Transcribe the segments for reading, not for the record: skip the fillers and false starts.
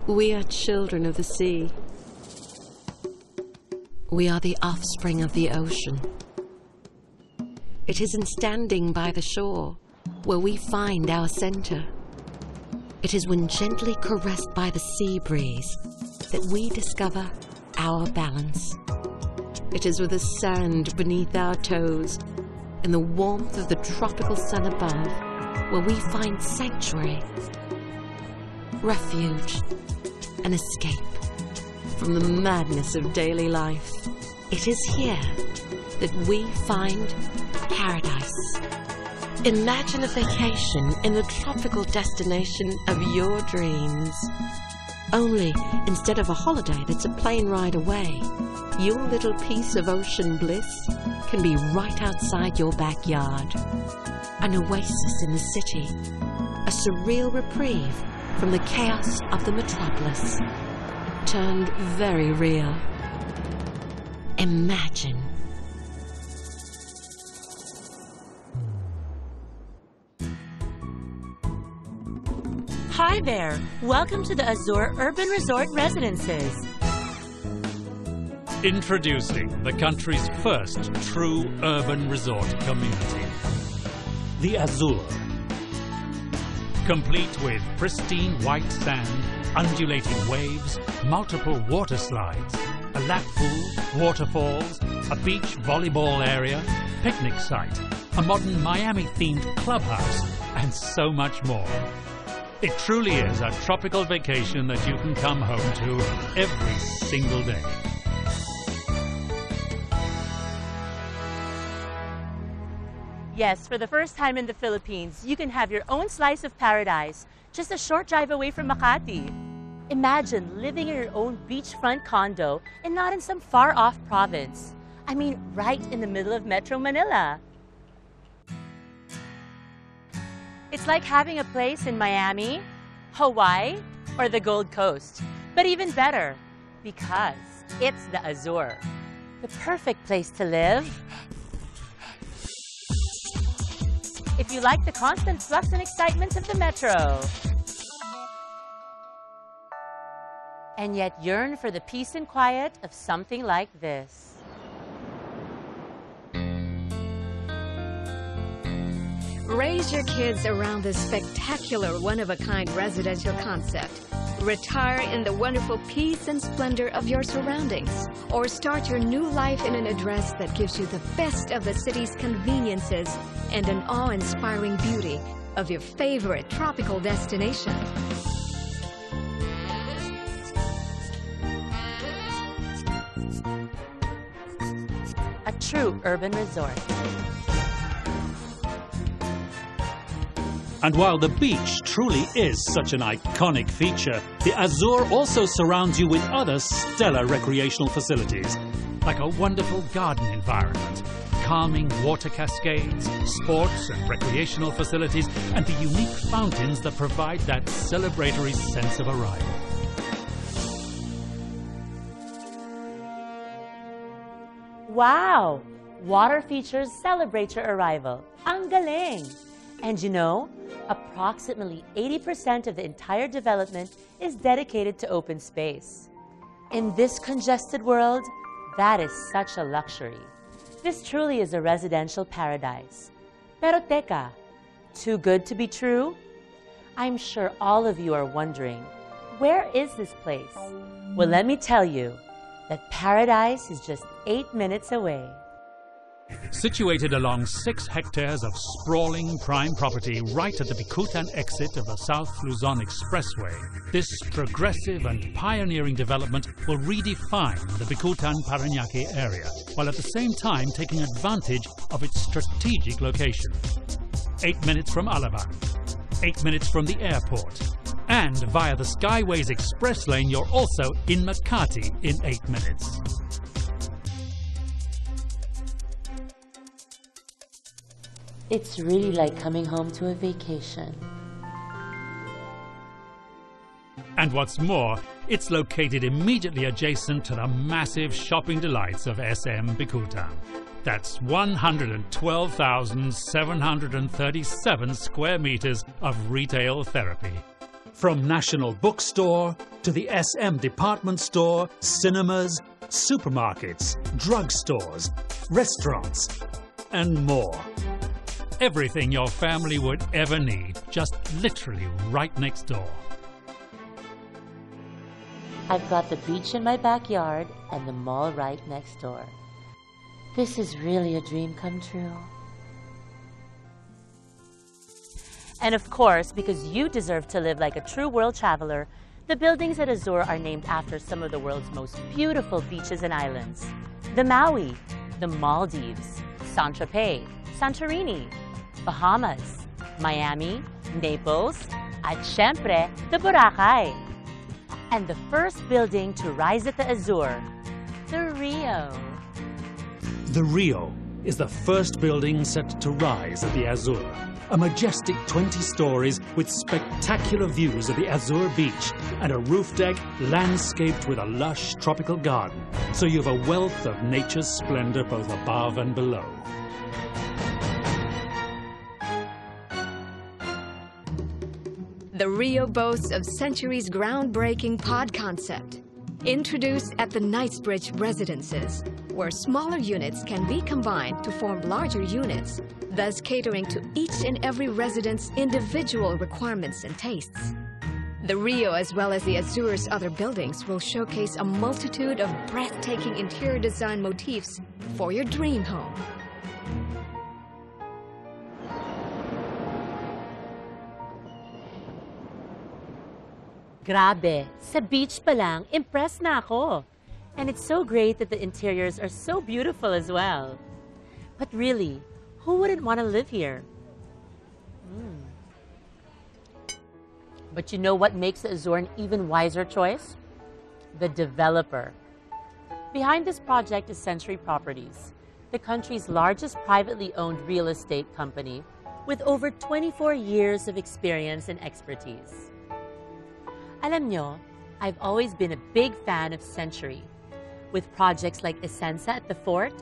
We are children of the sea. We are the offspring of the ocean. It is in standing by the shore where we find our center. It is when gently caressed by the sea breeze that we discover our balance. It is with the sand beneath our toes and the warmth of the tropical sun above where we find sanctuary, refuge, and escape from the madness of daily life. It is here that we find paradise. Imagine a vacation in the tropical destination of your dreams. Only instead of a holiday that's a plane ride away, your little piece of ocean bliss can be right outside your backyard. An oasis in the city, a surreal reprieve from the chaos of the metropolis, turned very real. Imagine. Hi there! Welcome to the Azure Urban Resort Residences. Introducing the country's first true urban resort community, the Azure. Complete with pristine white sand, undulating waves, multiple water slides, a lap pool, waterfalls, a beach volleyball area, picnic site, a modern Miami-themed clubhouse, and so much more. It truly is a tropical vacation that you can come home to every single day. Yes, for the first time in the Philippines, you can have your own slice of paradise, just a short drive away from Makati. Imagine living in your own beachfront condo and not in some far-off province. I mean, right in the middle of Metro Manila. It's like having a place in Miami, Hawaii, or the Gold Coast. But even better, because it's the Azure. The perfect place to live. If you like the constant flux and excitement of the metro, and yet yearn for the peace and quiet of something like this. Raise your kids around this spectacular one-of-a-kind residential concept. Retire in the wonderful peace and splendor of your surroundings, or start your new life in an address that gives you the best of the city's conveniences and an awe-inspiring beauty of your favorite tropical destination. A true urban resort. And while the beach truly is such an iconic feature, the Azure also surrounds you with other stellar recreational facilities, like a wonderful garden environment, calming water cascades, sports and recreational facilities, and the unique fountains that provide that celebratory sense of arrival. Wow! Water features celebrate your arrival. Ang galing! And you know, approximately 80% of the entire development is dedicated to open space. In this congested world, that is such a luxury. This truly is a residential paradise. Pero teka, too good to be true? I'm sure all of you are wondering, where is this place? Well, let me tell you that paradise is just 8 minutes away. Situated along 6 hectares of sprawling prime property right at the Bicutan exit of the South Luzon Expressway, this progressive and pioneering development will redefine the Bicutan-Parañaque area, while at the same time taking advantage of its strategic location. 8 minutes from Alabang, 8 minutes from the airport, and via the Skyways Express lane, you're also in Makati in 8 minutes. It's really like coming home to a vacation. And what's more, it's located immediately adjacent to the massive shopping delights of SM Bicutan. That's 112,737 square meters of retail therapy. From National Bookstore to the SM Department Store, cinemas, supermarkets, drugstores, restaurants, and more. Everything your family would ever need, just literally right next door. I've got the beach in my backyard and the mall right next door. This is really a dream come true. And of course, because you deserve to live like a true world traveler, the buildings at Azure are named after some of the world's most beautiful beaches and islands. The Maui, the Maldives, Saint-Tropez, Santorini, Bahamas, Miami, Naples, at syempre, the Boracay. And the first building to rise at the Azure, the Rio. The Rio is the first building set to rise at the Azure. A majestic 20 stories with spectacular views of the Azure beach and a roof deck landscaped with a lush tropical garden. So you have a wealth of nature's splendor both above and below. The Rio boasts of Century's groundbreaking pod concept, introduced at the Knightsbridge residences, where smaller units can be combined to form larger units, thus catering to each and every resident's individual requirements and tastes. The Rio, as well as the Azure's other buildings, will showcase a multitude of breathtaking interior design motifs for your dream home. Grabe, sa beach pa lang, impressed na ako. And it's so great that the interiors are so beautiful as well. But really, who wouldn't want to live here? But you know what makes the Azure an even wiser choice? The developer. Behind this project is Century Properties, the country's largest privately owned real estate company with over 24 years of experience and expertise. Alam nyo, I've always been a big fan of Century, with projects like Essenza at the Fort,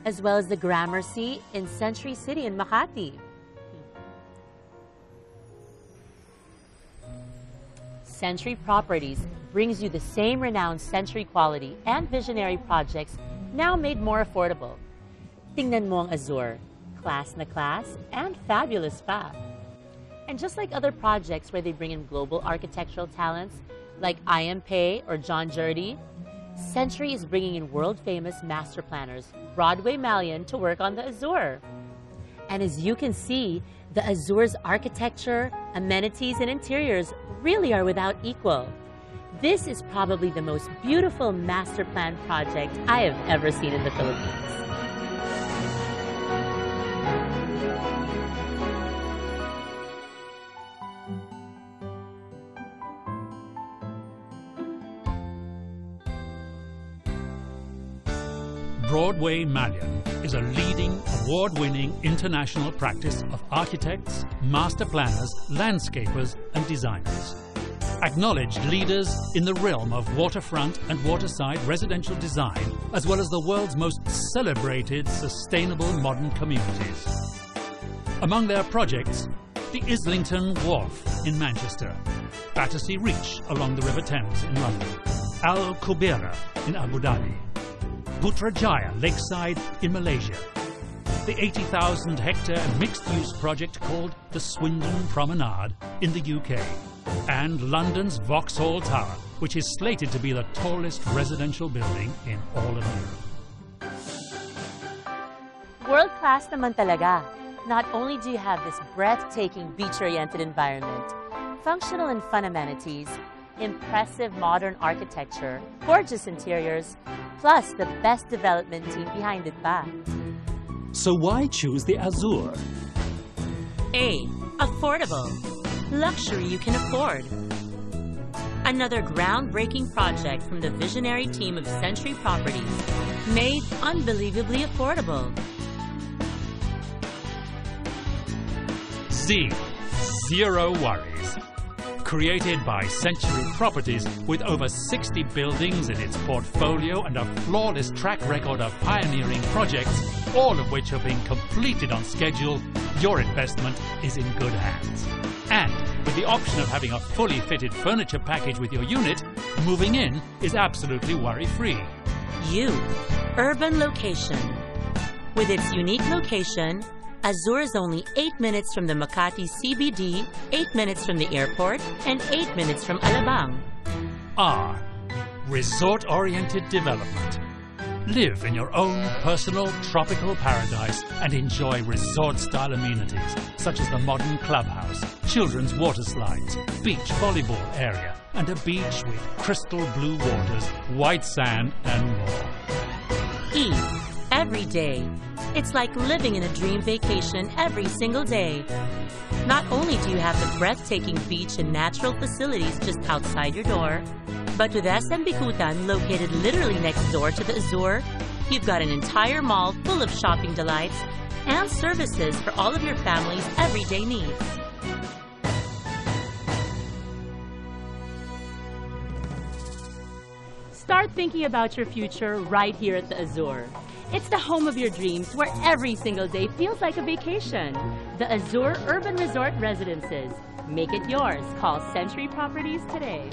as well as the Gramercy in Century City in Makati. Century Properties brings you the same renowned Century quality and visionary projects now made more affordable. Tingnan mo ang Azure, class na class and fabulous pa. And just like other projects where they bring in global architectural talents like IMP or John Jurdy, Century is bringing in world-famous master planners Broadway Malian to work on the Azure. And as you can see, the Azure's architecture, amenities, and interiors really are without equal. This is probably the most beautiful master plan project I have ever seen in the Philippines. Broadway Malian is a leading, award-winning international practice of architects, master planners, landscapers, and designers. Acknowledged leaders in the realm of waterfront and waterside residential design, as well as the world's most celebrated sustainable modern communities. Among their projects, the Islington Wharf in Manchester, Battersea Reach along the River Thames in London, Al Kubeira in Abu Dhabi, Putrajaya Lakeside in Malaysia, the 80,000-hectare mixed-use project called the Swindon Promenade in the UK, and London's Vauxhall Tower, which is slated to be the tallest residential building in all of Europe. World-class naman talaga. Not only do you have this breathtaking beach-oriented environment, functional and fun amenities, impressive modern architecture, gorgeous interiors, plus the best development team behind it pa. So why choose the Azure? A. Affordable. Luxury you can afford. Another groundbreaking project from the visionary team of Century Properties, made unbelievably affordable. Z. Zero worries. Created by Century Properties with over 60 buildings in its portfolio and a flawless track record of pioneering projects, all of which have been completed on schedule, your investment is in good hands. And with With the option of having a fully fitted furniture package with your unit, moving in is absolutely worry-free. Urban location. With its unique location, Azure is only 8 minutes from the Makati CBD, 8 minutes from the airport, and 8 minutes from Alabang. R. Resort-oriented development. Live in your own personal tropical paradise and enjoy resort-style amenities such as the modern clubhouse, children's water slides, beach volleyball area, and a beach with crystal blue waters, white sand, and more. E. Every day. It's like living in a dream vacation every single day. Not only do you have the breathtaking beach and natural facilities just outside your door, but with SM Bikutan located literally next door to the Azure, you've got an entire mall full of shopping delights and services for all of your family's everyday needs. Start thinking about your future right here at the Azure. It's the home of your dreams where every single day feels like a vacation. The Azure Urban Resort Residences. Make it yours. Call Century Properties today.